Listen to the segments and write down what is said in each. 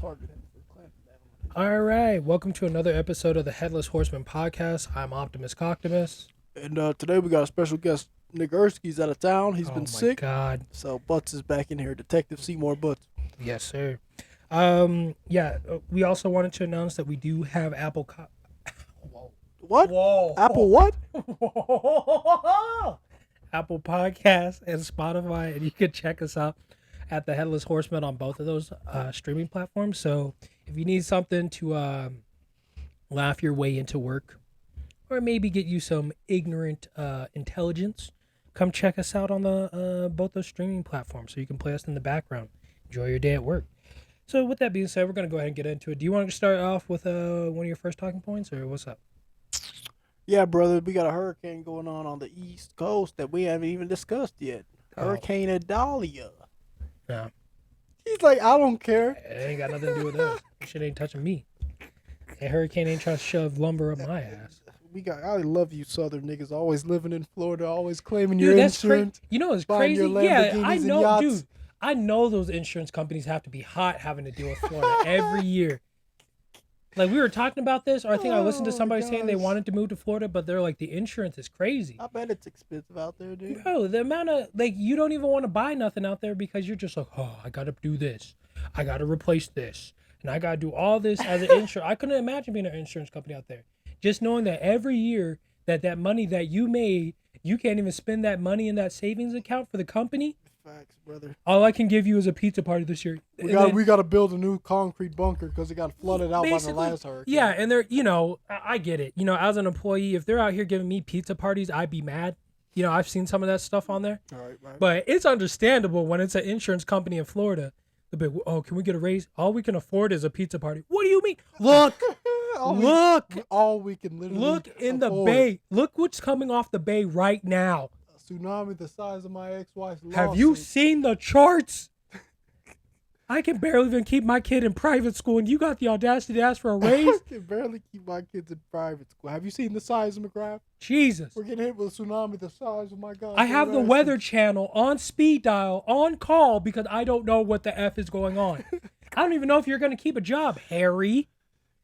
target him for clamping down. All right, welcome to another episode of the Headless Horsemen Podcast. I'm Optimus Coctimus. And today we got a special guest. Nick Erskie's out of town. He's been sick. Oh my God. So Butts is back in here. Detective Seymour Butts. Yes, sir. We also wanted to announce that we do have Apple. Whoa. What? Whoa. Apple what? Apple Podcasts and Spotify, and you can check us out at the Headless Horseman on both of those streaming platforms. So if you need something to laugh your way into work, or maybe get you some ignorant intelligence, come check us out on the both those streaming platforms so you can play us in the background. Enjoy your day at work. So with that being said, we're going to go ahead and get into it. Do you want to start off with one of your first talking points, or what's up? Yeah, brother. We got a hurricane going on the East Coast that we haven't even discussed yet. Hurricane Adalia. Yeah. He's like, I don't care. It ain't got nothing to do with us. Shit ain't touching me. A hurricane ain't trying to shove lumber up my ass. I love you Southern niggas. Always living in Florida. Always claiming your that's insurance. You know it's buying crazy? your Yeah, Lamborghinis I and know, yachts. dude. I know those insurance companies have to be hot having to deal with Florida every year. Like, we were talking about this, or I think I listened to somebody saying they wanted to move to Florida, but they're like, the insurance is crazy. I bet it's expensive out there, dude. Bro, the amount of, like, you don't even want to buy nothing out there because you're just like, oh, I got to do this. I got to replace this. And I got to do all this as an insurance. I couldn't imagine being an insurance company out there. Just knowing that every year that money that you made, you can't even spend that money in that savings account for the company. Facts, brother. All I can give you is a pizza party this year. We got to build a new concrete bunker because it got flooded out by the last hurricane. Yeah, and they're, I get it. As an employee, if they're out here giving me pizza parties, I'd be mad. I've seen some of that stuff on there. Right. But it's understandable when it's an insurance company in Florida. They'll be, oh, can we get a raise? All we can afford is a pizza party. What do you mean? Look, all we can literally look in afford. the bay. Look what's coming off the bay right now. A tsunami the size of my ex-wife's lawsuit. Have you seen the charts? I can barely even keep my kid in private school, and you got the audacity to ask for a raise? I can barely keep my kids in private school. Have you seen the seismograph? Jesus. We're getting hit with a tsunami the size of my God. I have the Weather Channel on speed dial, on call, because I don't know what the F is going on. I don't even know if you're going to keep a job, Harry.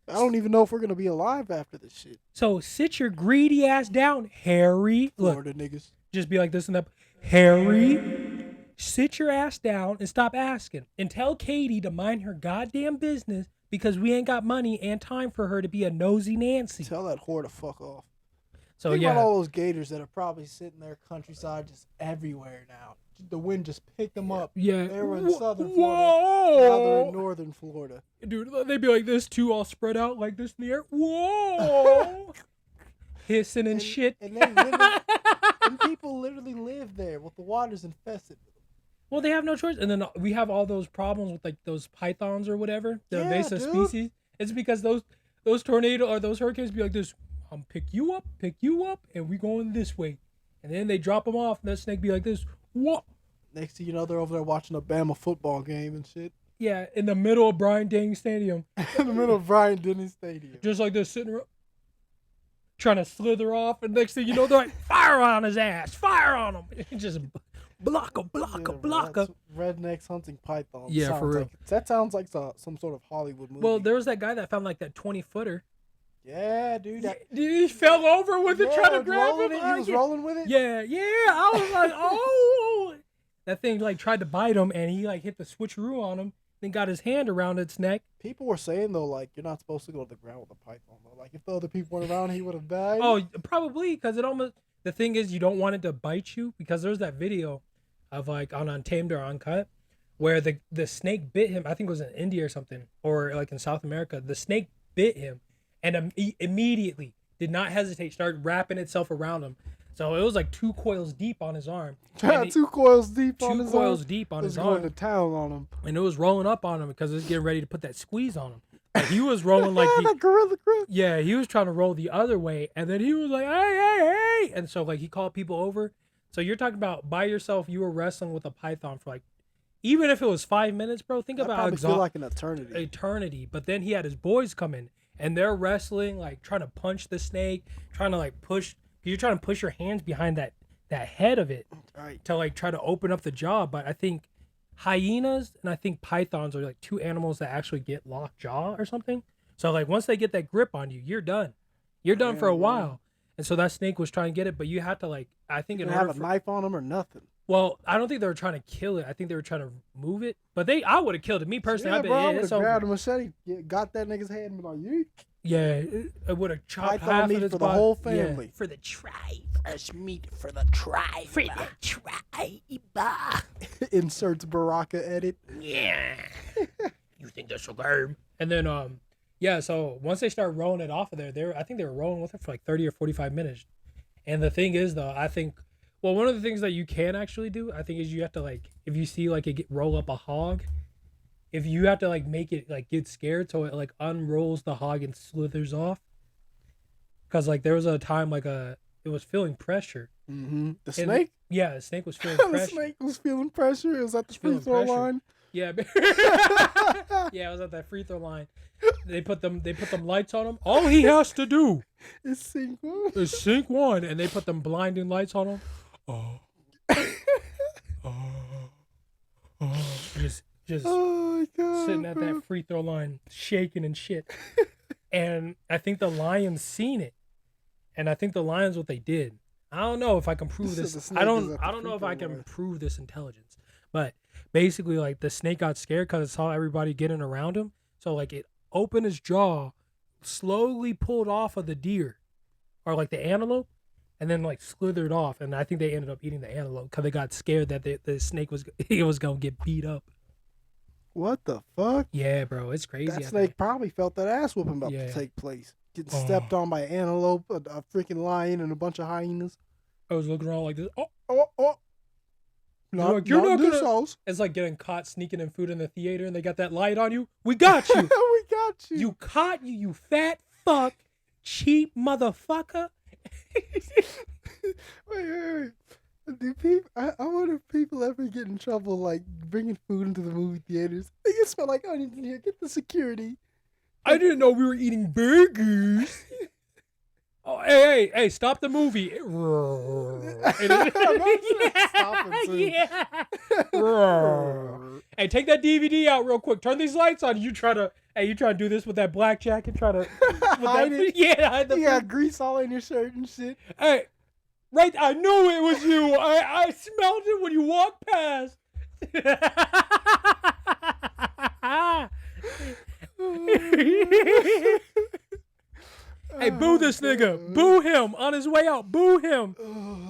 I don't even know if we're going to be alive after this shit. So sit your greedy ass down, Harry. Florida Look, niggas. just be like this and that. Harry, sit your ass down and stop asking. And tell Katie to mind her goddamn business because we ain't got money and time for her to be a nosy Nancy. Tell that whore to fuck off. So Think yeah. about all those gators that are probably sitting there countryside just everywhere now. The wind just picked them up. Yeah. They were in southern Florida. Whoa. Now they're in northern Florida. Dude, they'd be like this too, all spread out like this in the air. Whoa. Hissing and shit. And and people literally live there with the waters infested. Well, they have no choice. And then we have all those problems with like those pythons or whatever, the invasive species. It's because those tornado or those hurricanes be like this, pick you up, and we going this way. And then they drop them off, and that snake be like this, what? Next thing you know, they're over there watching a Bama football game and shit. Yeah, in the middle of Bryant Denny Stadium. In the middle of Bryant Denny Stadium. Just like they're sitting around, trying to slither off, and next thing you know, they're like, fire on his ass, fire on him. Just block him. Rednecks hunting pythons. Yeah, for real. That sounds like some sort of Hollywood movie. Well, there was that guy that found like that 20-footer. Yeah, dude. He fell over with it trying to grab him. He was rolling with it? Yeah. I was like, oh. That thing like tried to bite him, and he like hit the switcheroo on him, then got his hand around its neck. People were saying, though, like, you're not supposed to go to the ground with a python, though. Like, if the other people weren't around, he would have died. Oh, probably, because the thing is, you don't want it to bite you, because there's that video of like on Untamed or Uncut, where the snake bit him. I think it was in India or something, or like in South America. The snake bit him, and immediately did not hesitate, started wrapping itself around him. So it was like 2 coils deep on his arm. Yeah, 2 coils deep on his arm. 2 coils deep on his arm. It was going to town on him. And it was rolling up on him because it was getting ready to put that squeeze on him. Like he was rolling like that gorilla grip. Yeah, he was trying to roll the other way, and then he was like, hey, and so like he called people over. So you're talking about by yourself, you were wrestling with a python for like, even if it was 5 minutes, bro. Think about how feel like an eternity. Eternity. But then he had his boys come in, and they're wrestling, like trying to punch the snake, trying to like push. You're trying to push your hands behind that head of it, right, to like try to open up the jaw. But I think hyenas and I think pythons are like two animals that actually get locked jaw or something. So like once they get that grip on you, you're done. You're done for a while. And so that snake was trying to get it, but you had to like I think in Didn't order have a knife on them or nothing. well, I don't think they were trying to kill it. I think they were trying to move it. But I would have killed it. Me personally, Yeah, I've been bro, I yeah, would it's have over. grabbed a machete, got that nigga's head, and been like, "You Yeah, it would have chopped python half meat of its for the body. whole Yeah. family." For the tribe. Fresh meat for the tribe. For the tribe. Inserts Baraka edit. Yeah. You think that's so lame? And then yeah, so once they start rolling it off of there, I think they were rolling with it for like 30 or 45 minutes. And the thing is though, I think well, one of the things that you can actually do, I think, is you have to like if you see like roll up a hog, if you have to like make it like get scared so it like unrolls the hog and slithers off. Cause like there was a time like it was feeling pressure. Mm-hmm. The snake? Yeah, the snake was feeling The pressure. snake was feeling pressure. It was at the free feeling throw pressure. line. Yeah, yeah, it was at that free throw line. They put them lights on him. All he has to do It's sink one. is sink one, and they put them blinding lights on him. Oh, just Oh my god. sitting at that free throw line, shaking and shit. And I think the Lions seen it, and I think the Lions what they did. I don't know if I can prove So the this. snake I is don't. at the I don't know free if I throw can line. prove this intelligence, but basically, like the snake got scared because it saw everybody getting around him. So like it opened its jaw, slowly pulled off of the deer, or like the antelope, and then like slithered off. And I think they ended up eating the antelope because they got scared that the snake was gonna get beat up. What the fuck? Yeah, bro, it's crazy. That out snake probably felt that ass whooping about Yeah. to take place. Getting Oh. stepped on by an antelope, a freaking lion, and a bunch of hyenas. there. I was looking around like this. Oh, Oh. You're like, you're not this gonna- house. it's like getting caught sneaking in food in the theater, and they got that light on you. We got you. We got you. You caught you, you fat fuck, cheap motherfucker. Wait. Do people? I wonder if people ever get in trouble like bringing food into the movie theaters. They can smell like onions in here. Get the security. I didn't know we were eating burgers. Oh, hey, stop the movie. stopping soon. Yeah. Hey, take that DVD out real quick. Turn these lights on. You try to do this with that black jacket. Try to Hide it. Yeah, hide the You got grease all in your shirt and shit. Hey, right, I knew it was you. I smelled it when you walked past. Hey, boo this nigga. Boo him on his way out. Boo him.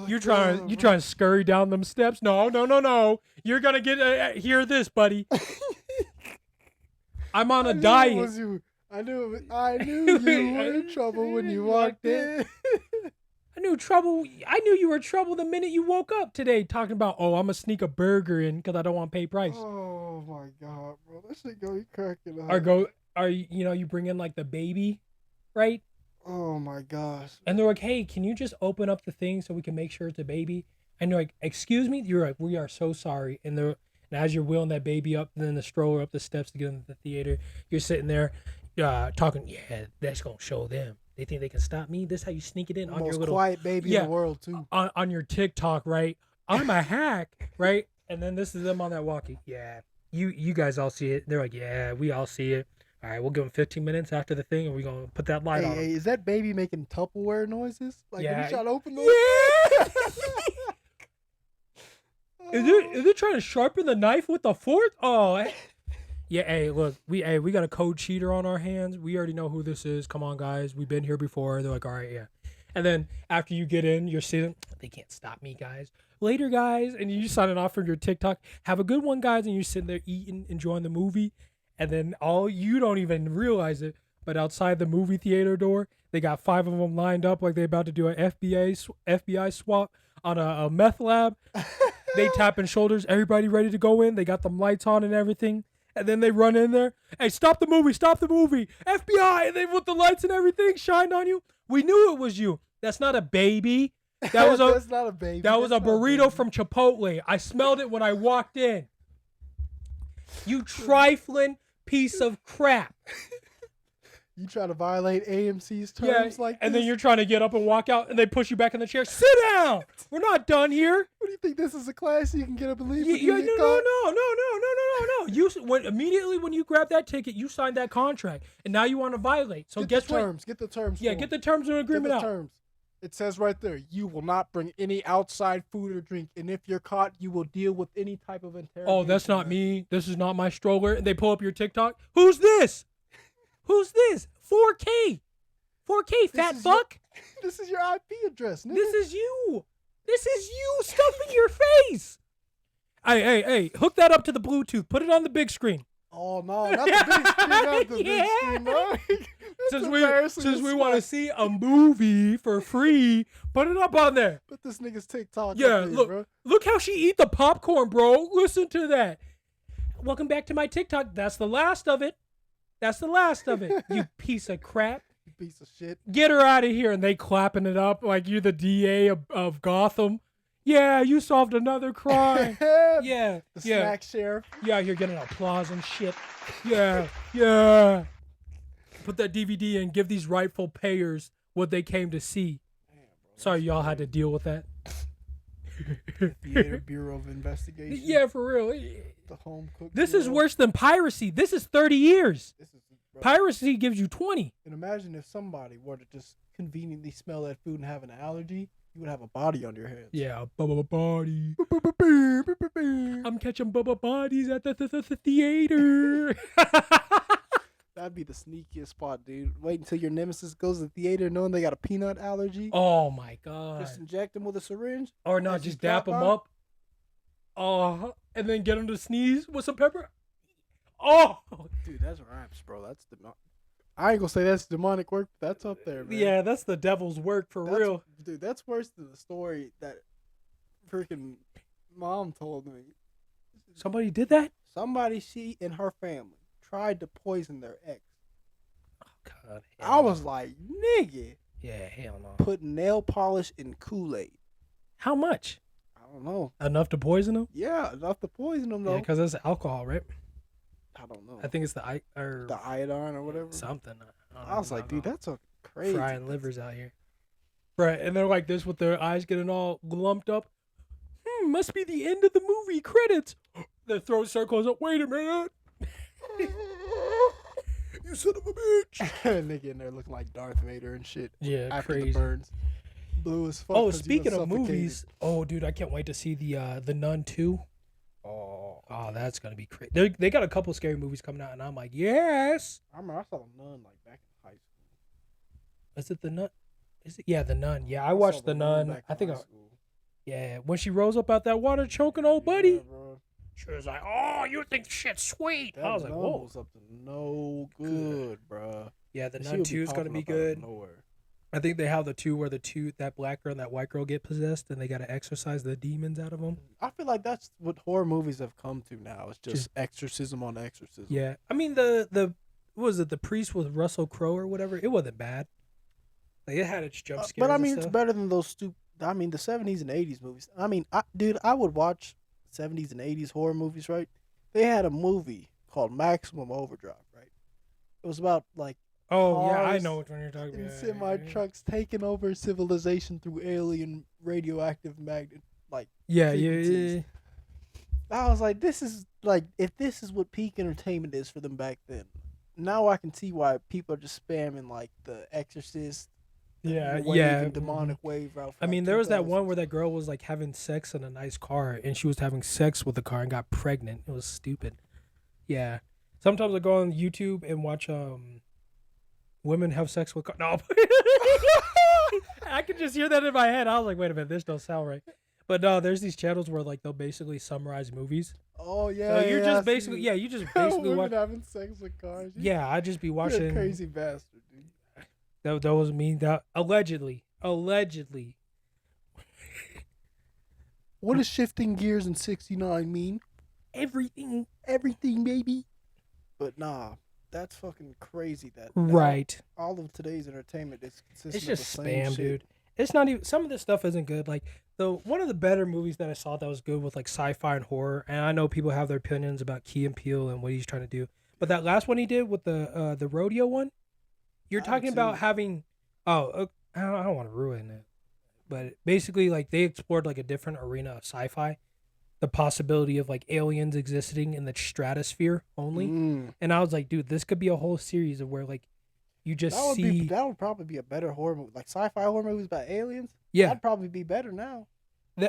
You trying to scurry down them steps? No. You're gonna get hear this, buddy. I'm on a diet. It was you. I knew you were in trouble when you walked in. I knew you were in trouble the minute you woke up today, talking about, oh, I'm gonna sneak a burger in because I don't want to pay price. Oh my god, bro, that shit go you cracking up. You bring in like the baby, right? Oh my gosh. And they're like, hey, can you just open up the thing so we can make sure it's a baby? And you're like, excuse me? You're like, we are so sorry. And as you're wheeling that baby up and then the stroller up the steps to get into the theater, you're sitting there talking, yeah, that's going to show them. They think they can stop me? This is how you sneak it in on Most your little... quiet baby in the world, too. On your TikTok, right? I'm a hack, right? And then this is them on that walkie. Yeah, you guys all see it. They're like, yeah, we all see it. All right, we'll give them 15 minutes after the thing, and we're going to put that light on them. Hey, is that baby making Tupperware noises? Like when you try to open the Yeah! Is it trying to sharpen the knife with the fork? Oh, yeah. Hey, look, we got a code cheater on our hands. We already know who this is. Come on, guys. We've been here before. They're like, all right, yeah. And then after you get in, you're sitting. They can't stop me, guys. Later, guys, and you signing off from your TikTok. Have a good one, guys. And you're sitting there eating, enjoying the movie. And then you don't even realize it, but outside the movie theater door, they got 5 of them lined up like they're about to do an FBI swap on a meth lab. They tapping shoulders, everybody ready to go in. They got them lights on and everything. And then they run in there. Hey, stop the movie. FBI. And they put the lights and everything shined on you. We knew it was you. That's not a baby. That's not a baby. That was a burrito from Chipotle. I smelled it when I walked in. You trifling piece of crap. You try to violate AMC's Yeah, terms like and this? then you're trying to get up and walk out, and they push you back in the chair. Sit down. We're not done here. What do you think? This is a class you can get up and leave? Yeah, When you no, get no, caught? no. Immediately when you grab that ticket, you signed that contract, and now you want to violate. So guess what? Get the terms. Yeah, for get them. the terms and agreement Get the out. terms. It says right there, you will not bring any outside food or drink, and if you're caught, you will deal with any type of interrogation. Oh, that's not me. This is not my stroller. And they pull up your TikTok. Who's this? Who's this? 4K. 4K, fat fuck. This is your IP address, nigga. This is you. This is you stuffing your face. Hey, hook that up to the Bluetooth. Put it on the big screen. Oh, no, not the big screen. Not the Yeah. big screen, no. Since we want to see a movie for free, put it up on there. Put this nigga's TikTok Yeah, up there, look, bro. look how she eat the popcorn, bro. Listen to that. Welcome back to my TikTok. That's the last of it. That's the last of it. You piece of crap. You piece of shit. Get her out of here. And they clapping it up like you're the DA of Gotham. Yeah, you solved another crime. Yeah. The yeah. snack sheriff. Yeah, you're getting applause and shit. Yeah. Put that DVD in. Give these rightful payers what they came to see. Damn, bro, sorry y'all had to deal with that. Theater Bureau of Investigation. Yeah, for real. The home cook. This Bureau. is worse than piracy. This is 30 years. Bro. Piracy gives you 20. And imagine if somebody were to just conveniently smell that food and have an allergy, you would have a body on your hands. Yeah, bubba body. I'm catching bubba bodies at the theater. That'd be the sneakiest spot, dude. Wait until your nemesis goes to the theater knowing they got a peanut allergy. Oh my god. Just inject them with a syringe. Or not, just dap them up. Oh, and then get them to sneeze with some pepper. Oh, dude, that's raps, bro. That's I ain't gonna say that's demonic work, but that's up there, man. Yeah, that's the devil's work for real. Dude, that's worse than the story that freaking mom told me. Somebody did that? Somebody, she and her family tried to poison their ex. Oh, God. I was like, nigga. Yeah, hell no. Put nail polish in Kool-Aid. How much? I don't know. Enough to poison them? Yeah, enough to poison them, though. Yeah, because it's alcohol, right? I don't know. I think it's the iodine or whatever. Something. I was like, dude, that's a crazy. Frying livers out here. Right, and they're like this with their eyes getting all lumped up. Must be the end of the movie credits. Their throat circles up. Wait a minute. You son of a bitch. Nigga in there looking like Darth Vader and shit. Yeah, after crazy. the burns. Blue as fuck. Oh, speaking of movies. Oh, dude, I can't wait to see the Nun 2. Oh, that's gonna be crazy. They got a couple scary movies coming out, and I'm like, yes. I remember I saw the Nun like back in high school. Is it the Nun? Is it? Yeah, the Nun. Yeah, I watched the Nun. I think. Yeah, when she rose up out that water, choking old buddy. Bro. She was like, "Oh, you think shit's sweet?" That I was like, "Whoa, was up to no good, bro." Yeah, the Nun 2 is gonna be good. I think they have the 2 where that black girl and that white girl get possessed, and they gotta exorcise the demons out of them. I feel like that's what horror movies have come to now. It's just exorcism on exorcism. Yeah, I mean the what was it, the priest with Russell Crowe or whatever? It wasn't bad. Like, it had its jump scares. But I mean, and it's stuff. better than those stupid. I mean, the 70s and 80s movies. I mean, dude, I would watch 70s and 80s horror movies, right? They had a movie called Maximum Overdrive, right? It was about like. Oh yeah, I know which one you're talking and about. Semi trucks taking over civilization through alien radioactive magnet Yeah. I was like, this is like, if this is what peak entertainment is for them back then, now I can see why people are just spamming like The Exorcist. And demonic wave out. I mean, there was that one where that girl was like having sex in a nice car, and she was having sex with the car and got pregnant. It was stupid. Yeah. Sometimes I go on YouTube and watch women have sex with cars. No. I could just hear that in my head. I was like, wait a minute, this don't sound right. But no, there's these channels where like they'll basically summarize movies. Oh yeah. So you're just basically women having sex with cars. I'd just be watching. You're a crazy bastard, dude. That was mean. That allegedly. What does shifting gears in '69 mean? Everything, baby. But nah, that's fucking crazy. That right. All of today's entertainment is consistent. It's just of the same spam, shit. dude. It's not even. Some of this stuff isn't good. Like one of the better movies that I saw that was good with like sci-fi and horror. And I know people have their opinions about Key and Peele and what he's trying to do. But that last one he did with the rodeo one. You're talking about having. Oh, I don't want to ruin it, but basically, like they explored like a different arena of sci-fi, the possibility of like aliens existing in the stratosphere only, and I was like, dude, this could be a whole series of where like you just that would probably be a better horror movie, like sci-fi horror movies about aliens. Yeah, that'd probably be better now.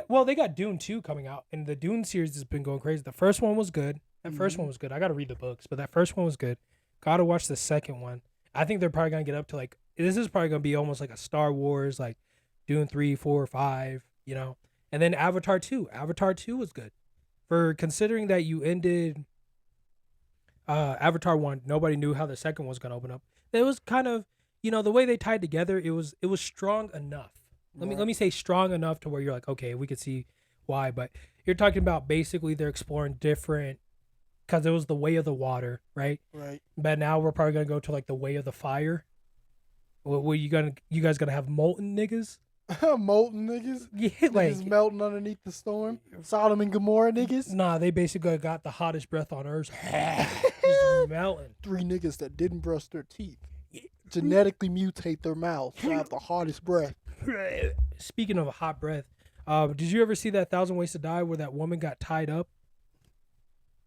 Well, they got Dune 2 coming out, and the Dune series has been going crazy. The first one was good. That first one was good. I got to read the books, but that first one was good. Got to watch the second one. I think they're probably going to get up to like, this is probably going to be almost like a Star Wars, like Dune 3, 4, 5, you know? And then Avatar 2. Avatar 2 was good. For considering that you ended Avatar 1, nobody knew how the second was going to open up. It was kind of, you know, the way they tied together, it was strong enough. Let me say strong enough to where you're like, okay, we could see why, but you're talking about basically they're exploring different, because it was the way of the water, right? Right. But now we're probably gonna go to like the way of the fire. Were you guys gonna have molten niggas? Molten niggas? Yeah, like niggas melting underneath the storm. Sodom and Gomorrah niggas? Nah, they basically got the hottest breath on earth. Just melting. 3 niggas that didn't brush their teeth. Genetically mutate their mouths to have the hottest breath. Speaking of a hot breath, did you ever see that 1,000 Ways to Die where that woman got tied up?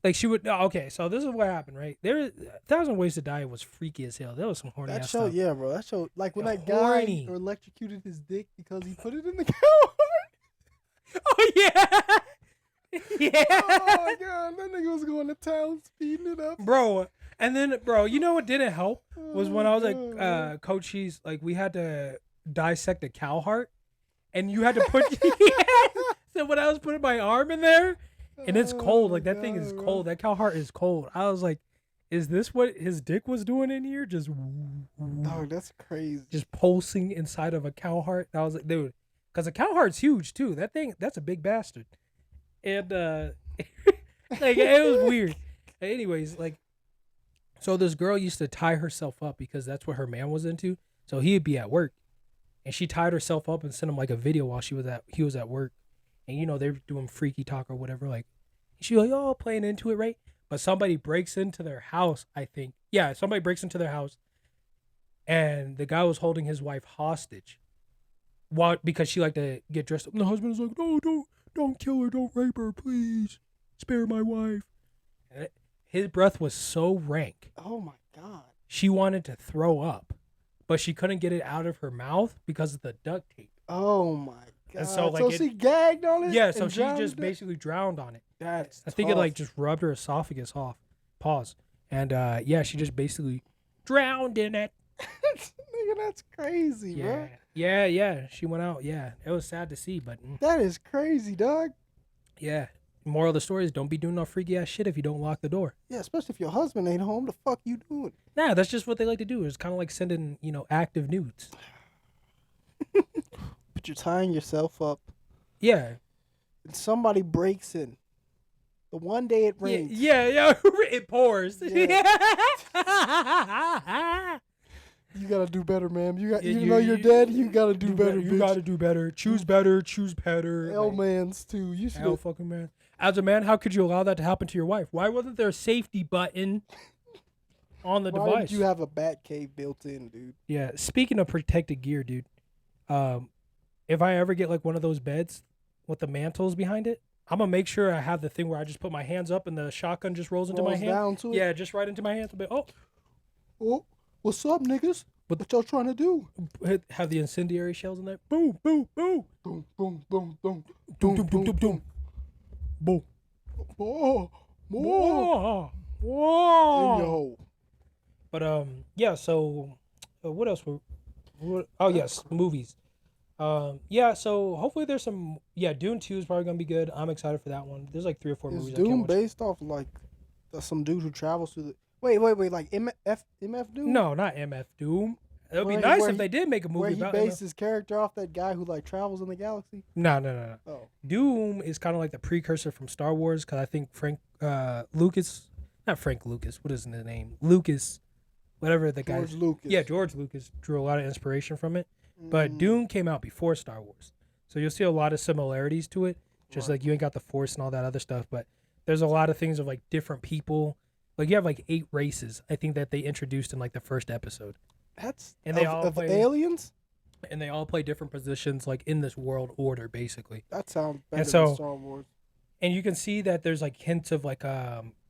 Like she would. Okay, so this is what happened, right? 1,000 Ways to Die was freaky as hell. There was some horny. That ass show, stuff. yeah, bro. That show, like when that horny. guy electrocuted his dick because he put it in the cow. Oh yeah, yeah. Oh my god, that nigga was going to town speeding it up, bro. And then, bro, you know what didn't help was when I was like, Coach Cheese, like we had to dissect a cow heart, and you had to put. So when I was putting my arm in there. And it's cold. Like, that thing is cold. That cow heart is cold. I was like, is this what his dick was doing in here? Just, dog, that's crazy. Just pulsing inside of a cow heart. I was like, dude, because a cow heart's huge, too. That thing, that's a big bastard. And, like, it was weird. Anyways, like, so this girl used to tie herself up because that's what her man was into. So he'd be at work. And she tied herself up and sent him, like, a video while he was at work. And, you know, they're doing freaky talk or whatever. Like, she's like, oh, playing into it, right? But somebody breaks into their house, I think. Yeah, somebody breaks into their house. And the guy was holding his wife hostage. Because she liked to get dressed up. And the husband was like, no, don't kill her. Don't rape her, please. Spare my wife. And his breath was so rank. Oh, my God. She wanted to throw up. But she couldn't get it out of her mouth because of the duct tape. Oh, my God. And so, like, she gagged on it? Yeah, so she just basically drowned on it. That's I think it, like, just rubbed her esophagus off. Pause. And, yeah, she just basically drowned in it. Nigga, that's crazy, bro. Yeah. She went out. Yeah, it was sad to see, but... That is crazy, dog. Yeah. Moral of the story is don't be doing no freaky-ass shit if you don't lock the door. Yeah, especially if your husband ain't home. The fuck you doing? Nah, that's just what they like to do. It's kind of like sending, you know, active nudes. But you're tying yourself up. Yeah. And somebody breaks in. The one day it rains. Yeah. It pours. Yeah. You gotta do better, ma'am. Even though you're dead, you gotta do better. You gotta do better. Choose better. Choose better. L-mans too. You should. L fucking man. As a man, how could you allow that to happen to your wife? Why wasn't there a safety button on the device? Why did you have a bat cave built in, dude? Yeah. Speaking of protected gear, dude. If I ever get like one of those beds with the mantles behind it, I'm gonna make sure I have the thing where I just put my hands up and the shotgun just rolls into my hand. Down to it? Yeah, just right into my hands. Oh, what's up, niggas? What y'all trying to do? Have the incendiary shells in there. Boom, boom, boom. Boom, boom, boom, boom. Boom, boom, boom, boom, boom. Boom. More. Whoa. In your hole. But yeah. So, what else? Oh yes, movies. Yeah. So hopefully there's some. Yeah, Dune 2 is probably gonna be good. I'm excited for that one. There's like 3 or 4 movies. Is Dune based off like some dude who travels through the? Wait, like MF Doom? No, not MF Doom. It would be nice if they did make a movie about where he based his character off that guy who like travels in the galaxy. No. Oh. Doom is kind of like the precursor from Star Wars because I think Lucas, what is his name? Lucas, whatever the guy. George Lucas. Yeah, George Lucas drew a lot of inspiration from it. But Doom came out before Star Wars. So you'll see a lot of similarities to it. Just like you ain't got the Force and all that other stuff. But there's a lot of things of like different people. Like you have like 8 races, I think, that they introduced in like the first episode. That's and they all of play aliens. And they all play different positions, like in this world order, basically. That sounds better than Star Wars. And you can see that there's like hints of like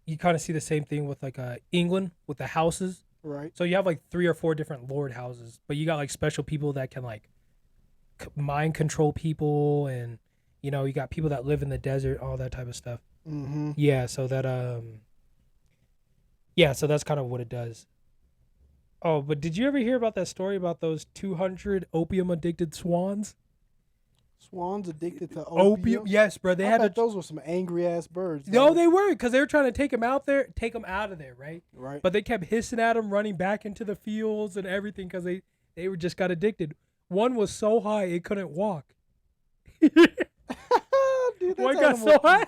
you kind of see the same thing with like England with the houses. Right. So you have like 3 or 4 different lord houses, but you got like special people that can like mind control people, and you got people that live in the desert, all that type of stuff. Mm-hmm. Yeah, so that so that's kind of what it does. Oh, but did you ever hear about that story about those 200 opium addicted swans? Swans addicted to opium? Yes, bro. They had those were some angry ass birds. No, they weren't, because they were trying to take them out of there, right? Right. But they kept hissing at them, running back into the fields and everything, because they were just got addicted. One was so high it couldn't walk. Dude, one got so high.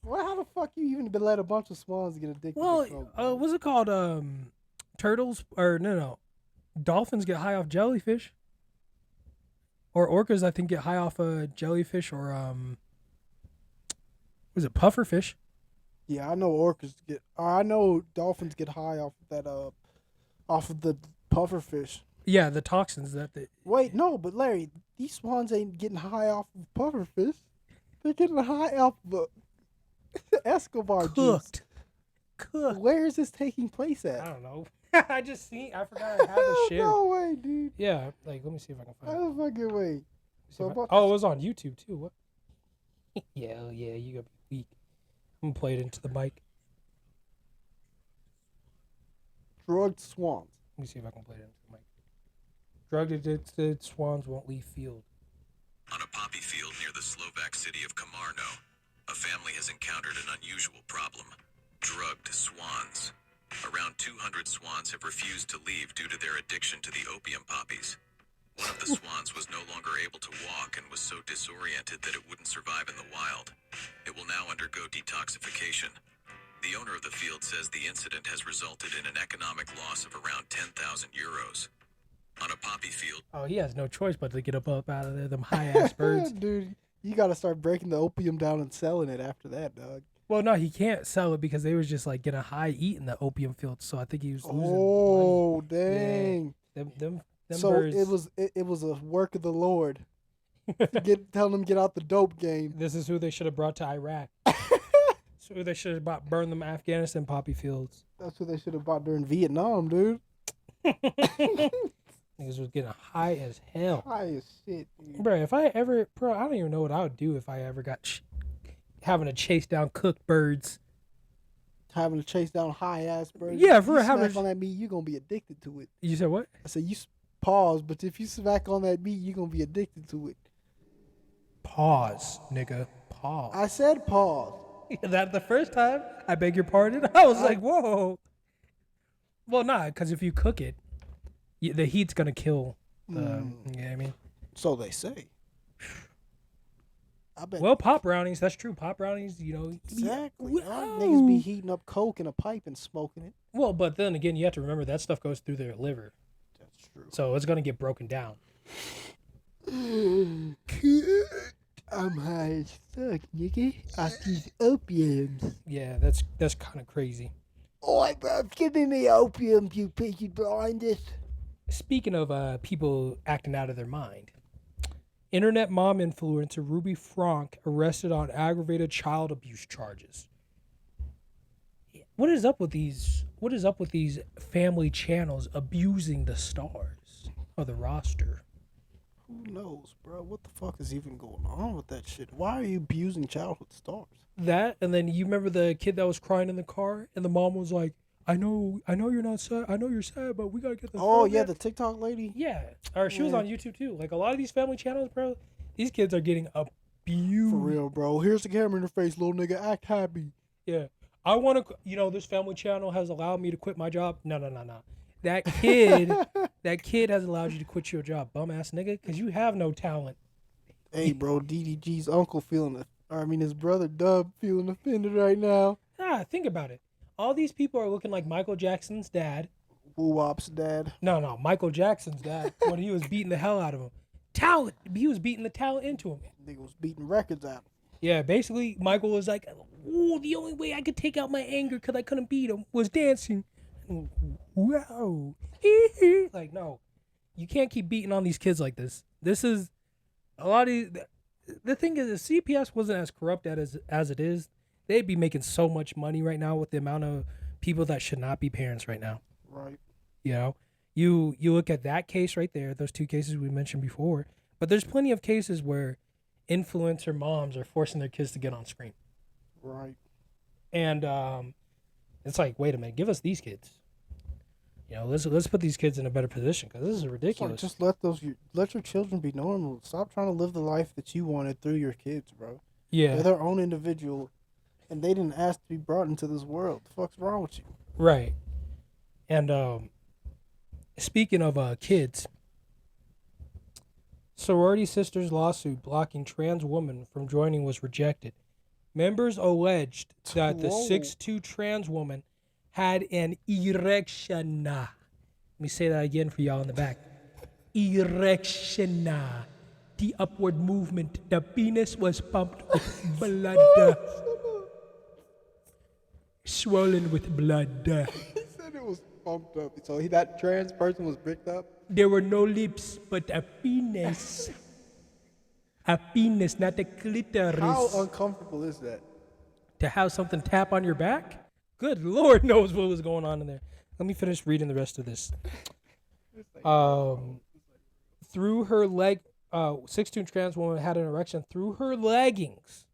Well, how the fuck you even let a bunch of swans get addicted? Well, what's it called? Turtles or no, dolphins get high off jellyfish. Or orcas, I think, get high off jellyfish, or was it pufferfish? Yeah, I know orcas get. I know dolphins get high off of that. Off of the pufferfish. Yeah, the toxins that they. Wait, no, but Larry, these swans ain't getting high off of pufferfish. They're getting high off of Escobar juice. Cooked. Where is this taking place at? I don't know. I forgot I had this share. No way, dude. Yeah, like let me see if I can find it. No fucking way. So it was on YouTube too. What? yeah, you gotta be weak. I'm gonna play it into the mic. Drugged swans. Let me see if I can play it into the mic. Drugged addicted swans won't leave field. On a poppy field near the Slovak city of Komarno, a family has encountered an unusual problem: drugged swans. Around 200 swans have refused to leave due to their addiction to the opium poppies. One of the swans was no longer able to walk and was so disoriented that it wouldn't survive in the wild. It will now undergo detoxification. The owner of the field says the incident has resulted in an economic loss of around 10,000 euros. On a poppy field... Oh, he has no choice but to get up out of there, them high-ass birds. Dude, you gotta start breaking the opium down and selling it after that, dog. Well, no, he can't sell it because they was just like getting high eating the opium fields. So I think he was losing money. Oh, dang. Yeah. Them so birds. it was a work of the Lord. Telling them get out the dope game. This is who they should have brought to Iraq. So who they should have brought burn them Afghanistan poppy fields. That's who they should have bought during Vietnam, dude. Niggas was getting high as hell. High as shit, dude. Bro, I don't even know what I would do if I ever got having to chase down cooked birds. Having to chase down high ass birds. Yeah, for having on that meat, you're gonna be addicted to it. You said what? I said pause, but if you smack on that meat, you're gonna be addicted to it. Pause, nigga. Pause. I said pause. That the first time, I beg your pardon. I was like, whoa. Well, nah, because if you cook it, the heat's gonna kill. You know what I mean? So they say. I bet. Well, pop brownies. That's true. Pop brownies. Exactly. Niggas be heating up coke in a pipe and smoking it. Well, but then again, you have to remember that stuff goes through their liver. That's true. So it's gonna get broken down. I'm high as fuck, nigga. Off these opiums. Yeah, that's kind of crazy. Oh, give me the opium, you Peaky Blinders. Speaking of people acting out of their mind, internet mom influencer Ruby Frank arrested on aggravated child abuse charges. What is up with these? What is up with these family channels abusing the stars of the roster? Who knows, bro? What the fuck is even going on with that shit? Why are you abusing childhood stars? That, and then you remember the kid that was crying in the car, and the mom was like, I know you're not sad. I know you're sad, but we gotta get the. Oh yeah, the TikTok lady. Yeah, or she was on YouTube too. Like a lot of these family channels, bro. These kids are getting abused. For real, bro. Here's the camera in your face, little nigga. Act happy. Yeah, I want to. This family channel has allowed me to quit my job. No. That kid, that kid has allowed you to quit your job, bum ass nigga, because you have no talent. Hey, bro, DDG's uncle his brother Dub feeling offended right now. Think about it. All these people are looking like Michael Jackson's dad. Woo-Wop's dad. No, Michael Jackson's dad when he was beating the hell out of him. Talent. He was beating the talent into him. Nigga was beating records out of him. Yeah, basically, Michael was like, "Ooh, the only way I could take out my anger because I couldn't beat him was dancing." Wow. Like, no, you can't keep beating on these kids like this. This is a lot of the thing is, if CPS wasn't as corrupt as it is, they'd be making so much money right now with the amount of people that should not be parents right now. Right. You know, you look at that case right there, those two cases we mentioned before, but there's plenty of cases where influencer moms are forcing their kids to get on screen. Right. And it's like, wait a minute, give us these kids. You know, let's put these kids in a better position because this is ridiculous. Just let your children be normal. Stop trying to live the life that you wanted through your kids, bro. Yeah, they're their own individual, and they didn't ask to be brought into this world. The fuck's wrong with you? Right. And speaking of kids, sorority sisters' lawsuit blocking trans woman from joining was rejected. Members alleged that the 6'2" trans woman had an erection. Let me say that again for y'all in the back. Erection. The upward movement. The penis was pumped with blood. Swollen with blood. He said it was pumped up. So that trans person was bricked up? There were no lips, but a penis. A penis, not a clitoris. How uncomfortable is that? To have something tap on your back? Good Lord knows what was going on in there. Let me finish reading the rest of this. Through her leg, 6'2" trans woman had an erection through her leggings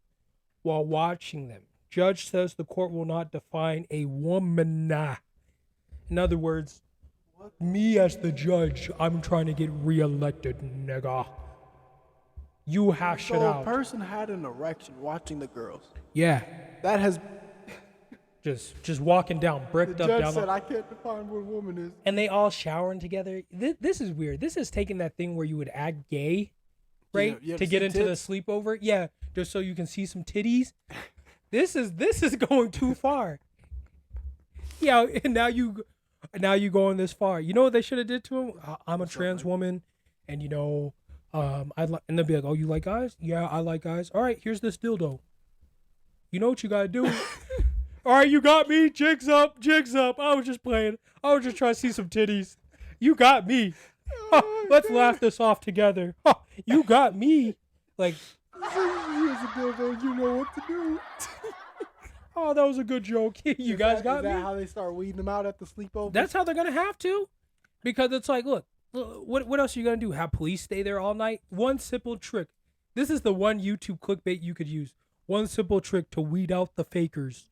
while watching them. Judge says the court will not define a woman. In other words, me as the judge, I'm trying to get reelected, nigga. You hash it out. So a person had an erection watching the girls. Yeah. That has... Just walking down, bricked the up judge down. Said, I can't define what a woman is. And they all showering together. This is weird. This is taking that thing where you would act gay, right? Yeah, to get into tits? the sleepover. Yeah, just so you can see some titties. This is going too far. Yeah, and now you going this far. You know what they should have did to him? I'm a trans woman, and you know, and they'll be like, oh, you like guys? Yeah, I like guys. All right, here's this dildo. You know what you gotta do? All right, you got me. Jigs up, jigs up. I was just playing. I was just trying to see some titties. You got me. Let's laugh this off together. You got me. Like, here's a dildo. You know what to do. Oh, that was a good joke. You guys got me. Is that how they start weeding them out at the sleepover? That's how they're gonna have to, because it's like, look, what else are you gonna do? Have police stay there all night? One simple trick. This is the one YouTube clickbait you could use. One simple trick to weed out the fakers.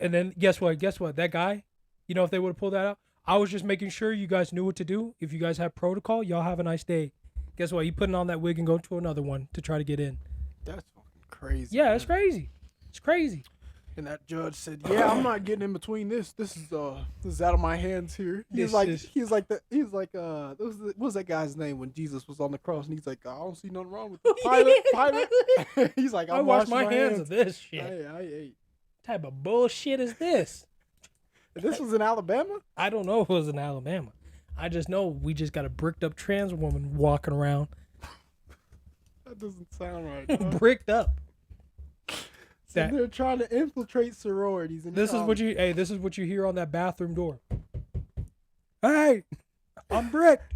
And then guess what? That guy, you know, if they would have pulled that out, I was just making sure you guys knew what to do. If you guys have protocol, y'all have a nice day. Guess what? He putting on that wig and going to another one to try to get in. That's fucking crazy. Yeah, man. it's crazy. It's crazy. And that judge said, "Yeah, I'm not getting in between this. This is out of my hands here." What was that guy's name when Jesus was on the cross? And he's like, "I don't see nothing wrong with it." Pilate. He's like, I wash my hands of this shit. I ate. What type of bullshit is this? This was in Alabama? I don't know if it was in Alabama. I just know we just got a bricked up trans woman walking around. That doesn't sound right. Bricked up. So they're trying to infiltrate sororities. And this is what you hear on that bathroom door. Hey, I'm bricked.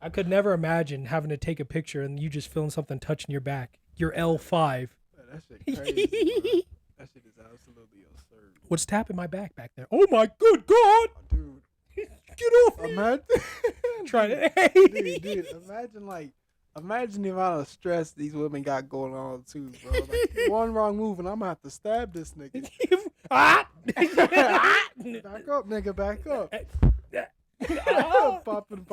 I could never imagine having to take a picture and you just feeling something touching your back. Your L5. That shit crazy. That shit is absolutely absurd. What's tapping my back there? Oh my good God, dude! Get off me! Dude, imagine the amount of stress these women got going on too, bro. Like, one wrong move and I'm gonna have to stab this nigga. Back up, nigga, back up. Popping him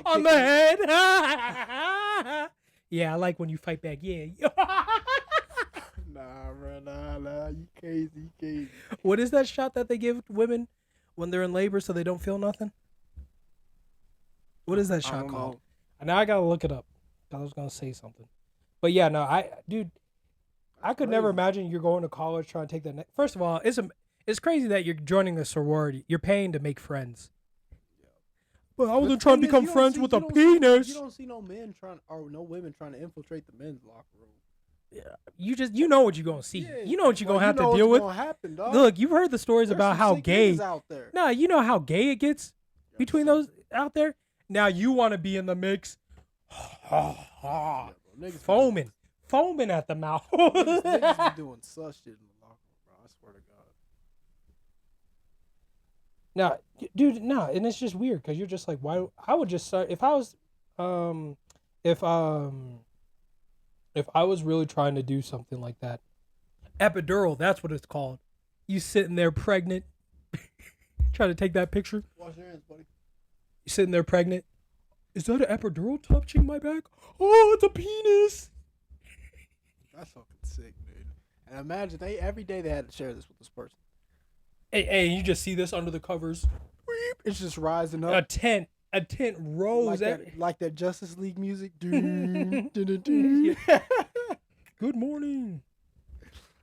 on the head. On the head. Yeah, I like when you fight back. Yeah. Nah, bro, nah. You crazy. What is that shot that they give women when they're in labor so they don't feel nothing? What is that shot called? Now I gotta look it up. I was gonna say something, but yeah, no, I could never imagine you're going to college trying to take that. First of all, it's crazy that you're joining a sorority. You're paying to make friends. But I wasn't trying to become friends with a penis. You don't see no women trying to infiltrate the men's locker room. you know what you're gonna see. Yeah. You know what you're gonna have to what's deal with. Gonna happen, dog. Look, you've heard the stories There's about some how sick gay. niggas out there. Nah, you know how gay it gets between those out there. Now you want to be in the mix, foaming at the mouth. niggas be doing such shit in the locker room, bro. I swear to God. Nah, dude, nah, and it's just weird because you're just like, why? I would just start if I was, if I was really trying to do something like that, epidural, that's what it's called. You sitting there pregnant, trying to take that picture. Wash your hands, buddy. You sitting there pregnant. Is that an epidural touching my back? Oh, it's a penis. That's fucking sick, dude. And imagine every day they had to share this with this person. Hey, you just see this under the covers. It's just rising up. A tent rose. Like that Justice League music. Good morning.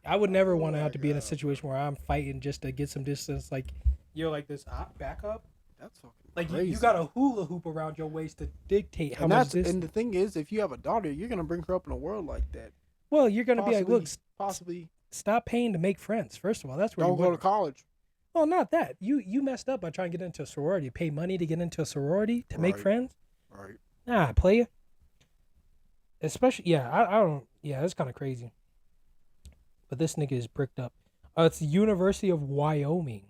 I would never want to have to be in a situation where I'm fighting just to get some distance. Like, you're like this, back up. That's fucking like crazy. You got a hula hoop around your waist to dictate how much this. And the thing is, if you have a daughter, you're gonna bring her up in a world like that. Well, you're gonna be like, look, possibly stop paying to make friends. First of all, that's where don't go to college. Well, not that. You messed up by trying to get into a sorority. Pay money to get into a sorority to make friends. Right. Nah, player. Especially, yeah, I don't. Yeah, that's kind of crazy. But this nigga is bricked up. It's the University of Wyoming.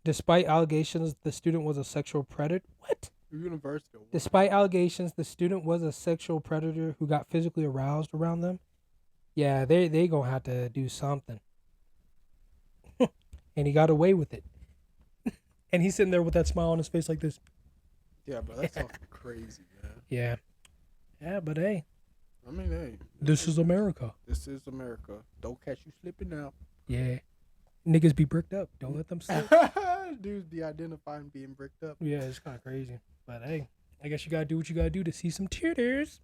Despite allegations, the student was a sexual predator. What? University. Despite allegations, the student was a sexual predator who got physically aroused around them. Yeah, they gonna have to do something. And he got away with it. And he's sitting there with that smile on his face like this. Yeah, bro, that's fucking crazy, man. Yeah. Yeah, but hey. I mean, hey. This is America. This is America. Don't catch you slipping out. Yeah. Niggas be bricked up. Don't let them slip. Dudes be identifying being bricked up. Yeah, it's kind of crazy. But hey, I guess you gotta do what you gotta do to see some tears.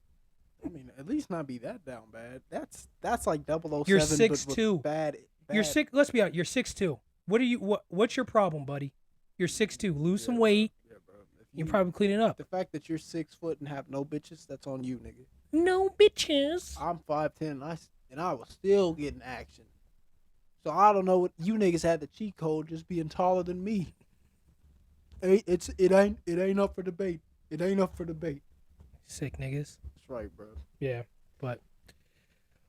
I mean, at least not be that down bad. That's like 007. You're 6'2". Bad. You're six. Let's be honest. You're 6'2". What are you? What's your problem, buddy? You're 6'2". Lose some weight. Yeah, bro. You're probably cleaning up. The fact that you're 6 foot and have no bitches, that's on you, nigga. No bitches. I'm 5'10", and I was still getting action. So I don't know what you niggas had the cheat code, just being taller than me. It ain't up for debate. It ain't up for debate. Sick niggas. That's right, bro. Yeah, but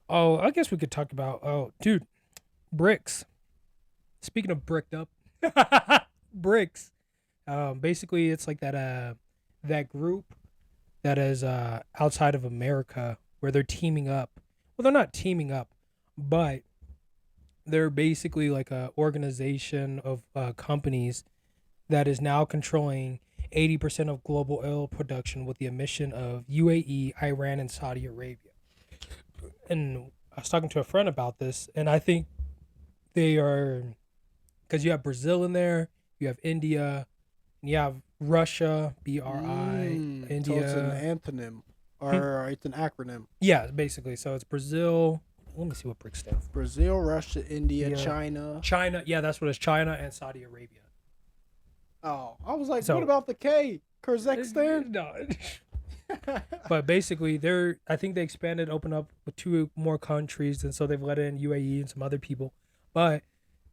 I guess we could talk about dude, bricks. Speaking of bricked up, bricks. Basically, it's like that group that is outside of America where they're teaming up. Well, they're not teaming up, but they're basically like a organization of companies that is now controlling 80% of global oil production with the emission of UAE, Iran, and Saudi Arabia. And I was talking to a friend about this, and I think they are, because you have Brazil in there, you have India, and you have Russia, BRI, India. So it's an antonym, or it's an acronym. Yeah, basically. So it's Brazil. Let me see what BRICS stands for. Brazil, Russia, India, China. China, yeah, that's what it's. China and Saudi Arabia. Oh, I was like, what about the K? Kazakhstan? No. But basically, I think they expanded, opened up with 2 more countries, and so they've let in UAE and some other people. But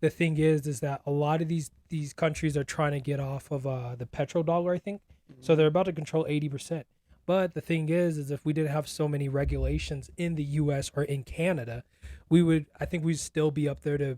the thing is that a lot of these countries are trying to get off of the petrodollar, I think. Mm-hmm. So they're about to control 80%. But the thing is if we didn't have so many regulations in the U.S. or in Canada, I think we'd still be up there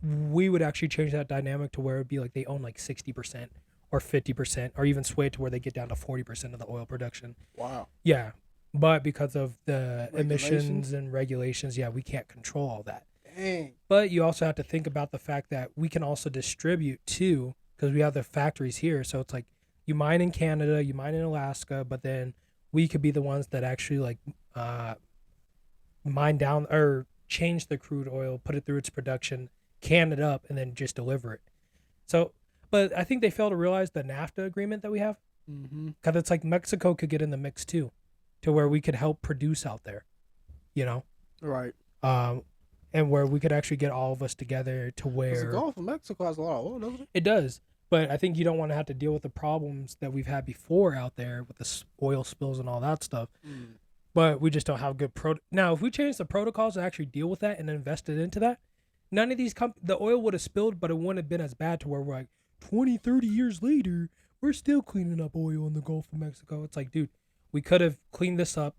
we would actually change that dynamic to where it'd be like they own like 60% or 50% or even sway to where they get down to 40% of the oil production. Wow. Yeah. But because of the emissions and regulations, yeah, we can't control all that. Dang. But you also have to think about the fact that we can also distribute too, because we have the factories here. So it's like you mine in Canada, you mine in Alaska, but then we could be the ones that actually like mine down or change the crude oil, put it through its production, can it up, and then just deliver it. So, but I think they fail to realize the NAFTA agreement that we have. Because it's like Mexico could get in the mix too, to where we could help produce out there, you know? Right. And where we could actually get all of us together to where... The Gulf of Mexico has a lot of oil, doesn't it? It does. But I think you don't want to have to deal with the problems that we've had before out there with the oil spills and all that stuff. but we just don't have good Now, if we change the protocols to actually deal with that and invested into that, none of these the oil would have spilled, but it wouldn't have been as bad to where we're like 20, 30 years later, we're still cleaning up oil in the Gulf of Mexico. It's like, dude, we could have cleaned this up,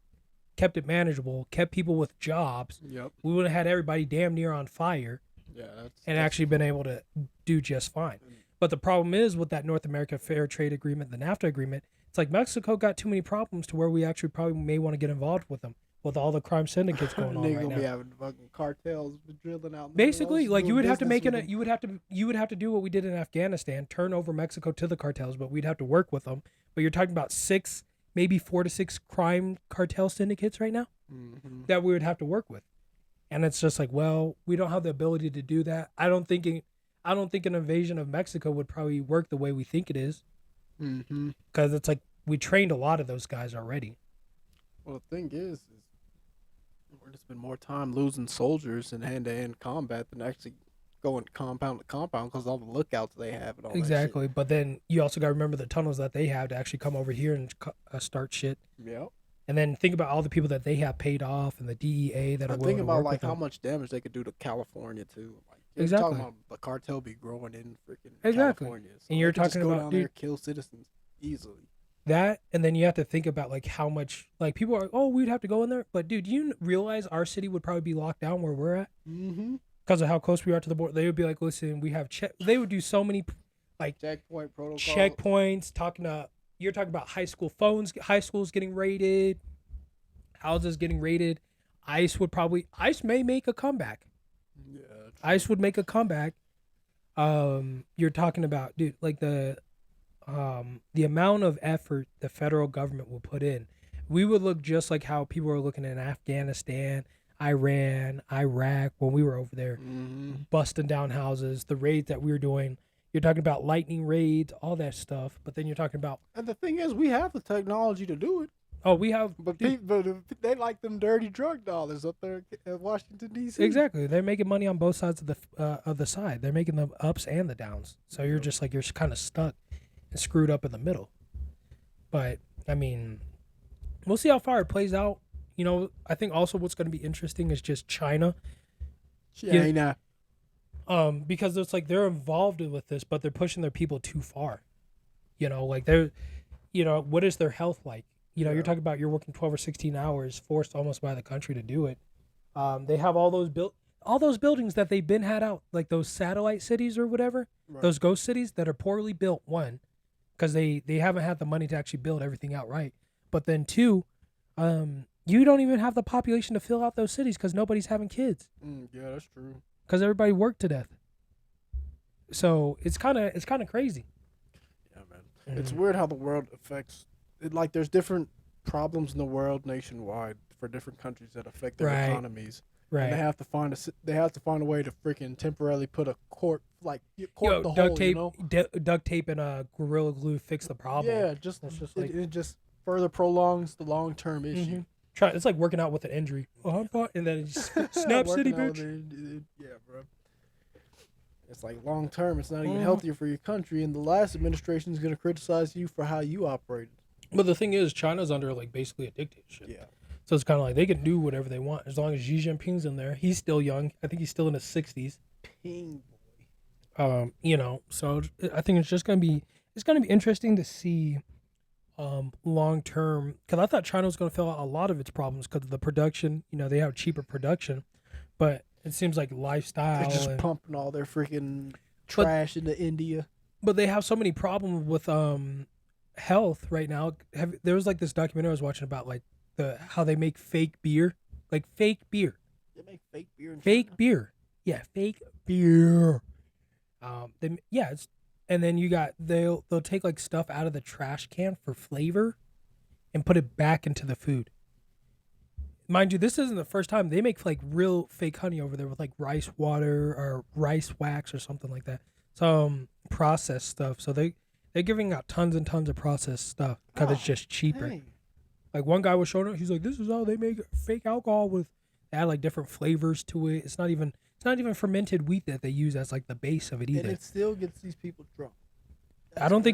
kept it manageable, kept people with jobs. Yep. We would have had everybody damn near on fire. Yeah, and actually been able to do just fine. But the problem is with that North America Fair Trade Agreement, the NAFTA agreement, it's like Mexico got too many problems to where we actually probably may want to get involved with them with all the crime syndicates going on right now. Be having fucking cartels drilling out. Basically, like you would have to make you would have to do what we did in Afghanistan, turn over Mexico to the cartels, but we'd have to work with them. But you're talking about 6, maybe 4 to 6 crime cartel syndicates right now that we would have to work with. And it's just like, well, we don't have the ability to do that. I don't think an invasion of Mexico would probably work the way we think it is. Because it's like we trained a lot of those guys already. Well, the thing is we're going to spend more time losing soldiers in hand-to-hand combat than actually going compound to compound because all the lookouts they have and all exactly. that shit. But then you also got to remember the tunnels that they have to actually come over here and start shit. Yep. And then think about all the people that they have paid off and the DEA that are willing to work with them. Think about like how much damage they could do to California too. Like, exactly. Talking about the cartel be growing in freaking California. So and you're talking just go about down there, kill citizens easily. That, and then you have to think about like how much, like people are, oh, we'd have to go in there, but dude, you realize our city would probably be locked down where we're at because of how close we are to the border. They would be like, listen, we have they would do so many like checkpoint protocol, checkpoints. You're talking about high schools getting raided, houses getting raided. ICE may make a comeback. Yeah, ICE would make a comeback. You're talking about, dude, like the amount of effort the federal government will put in. We would look just like how people are looking in Afghanistan, Iran, Iraq when we were over there, busting down houses, the raids that we were doing. You're talking about lightning raids, all that stuff. But then you're talking about... And the thing is, we have the technology to do it. Oh, we have... But they like them dirty drug dollars up there in Washington, D.C. Exactly. They're making money on both sides of the side. They're making the ups and the downs. So you're just like, you're kind of stuck and screwed up in the middle. But, I mean, we'll see how far it plays out. You know, I think also what's going to be interesting is just China. China. Because it's like they're involved with this, but they're pushing their people too far. You know, like they're, you know, what is their health like? You know, you're talking about you're working 12 or 16 hours, forced almost by the country to do it. They have all those buildings that they've been had out, like those satellite cities or whatever, those ghost cities that are poorly built. One, because they haven't had the money to actually build everything out right. But then two, you don't even have the population to fill out those cities because nobody's having kids. Yeah, that's true. Because everybody worked to death. So it's kind of crazy. Yeah, man. It's weird how the world affects. Like there's different problems in the world nationwide for different countries that affect their economies. Right. And they have to find a way to freaking temporarily put a duct tape and Gorilla Glue fix the problem. Yeah, it just further prolongs the long term issue. It's like working out with an injury. And then it just snap city, bitch. Yeah, bro. It's like long term. It's not even healthier for your country, and the last administration is going to criticize you for how you operated. But the thing is, China's under like basically a dictatorship. Yeah. So it's kind of like they can do whatever they want as long as Xi Jinping's in there. He's still young. I think he's still in his 60s. Ping boy. You know, so I think it's gonna be interesting to see long term, because I thought China was going to fill out a lot of its problems because of the production. You know, they have cheaper production, but it seems like lifestyle. They're just pumping all their freaking trash into India. But they have so many problems with health right now. There was like this documentary I was watching about like how they make fake beer, like fake beer. They make fake beer. Fake beer, yeah, fake beer. And then you got they'll take like stuff out of the trash can for flavor and put it back into the food. Mind you, this isn't the first time. They make like real fake honey over there with like rice water or rice wax or something like that. Some processed stuff. So they're giving out tons and tons of processed stuff because it's just cheaper. Dang. Like one guy was showing up, he's like, this is how they make fake alcohol with add like different flavors to it. It's not even fermented wheat that they use as like the base of it either. And it still gets these people drunk. I don't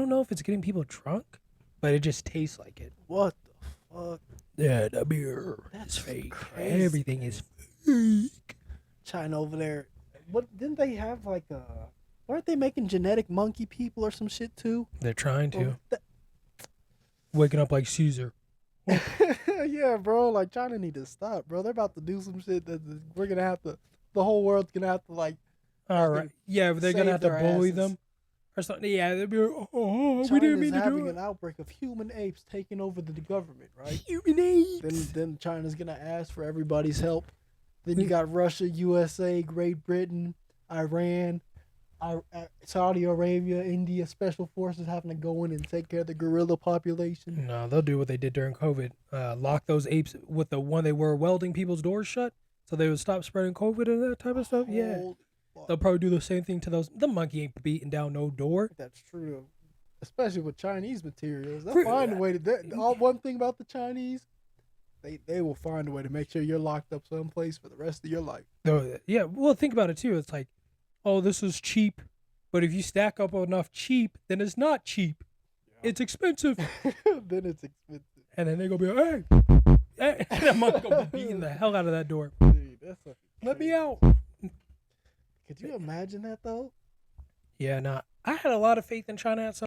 know if it's getting people drunk, but it just tastes like it. What the fuck? Yeah, the beer That's is fake. crazy, Everything man. is fake. China over there. What didn't they have like weren't they making genetic monkey people or some shit too? They're trying to. Well, Waking up like Caesar. yeah, bro. Like China need to stop, bro. They're about to do some shit that we're gonna have to. The whole world's gonna have to like. All right. Yeah, they're gonna have to their bully asses. them or something. Yeah, they'll be like, oh, we China's didn't mean to having do an it. outbreak of human apes taking over the government, right? Human apes. Then China's gonna ask for everybody's help. Then you got Russia, USA, Great Britain, Iran, Saudi Arabia, India, special forces having to go in and take care of the gorilla population. No, they'll do what they did during COVID. Lock those apes with the one they were welding people's doors shut, so they would stop spreading COVID and that type of stuff. Yeah, Holy fuck. they'll probably do the same thing to those. The monkey ain't beating down no door. That's true, especially with Chinese materials. They'll For- find a way to. One thing about the Chinese, they will find a way to make sure you're locked up someplace for the rest of your life. Yeah, well, think about it too. It's like, oh, this is cheap, but if you stack up enough cheap, then it's not cheap. Yeah. It's expensive. Then it's expensive. And then they go be like, hey, and that monkey gonna be beating the hell out of that door. Dude, that's fucking Let me crazy. out. Could you imagine that though? Yeah, nah. I had a lot of faith in China at some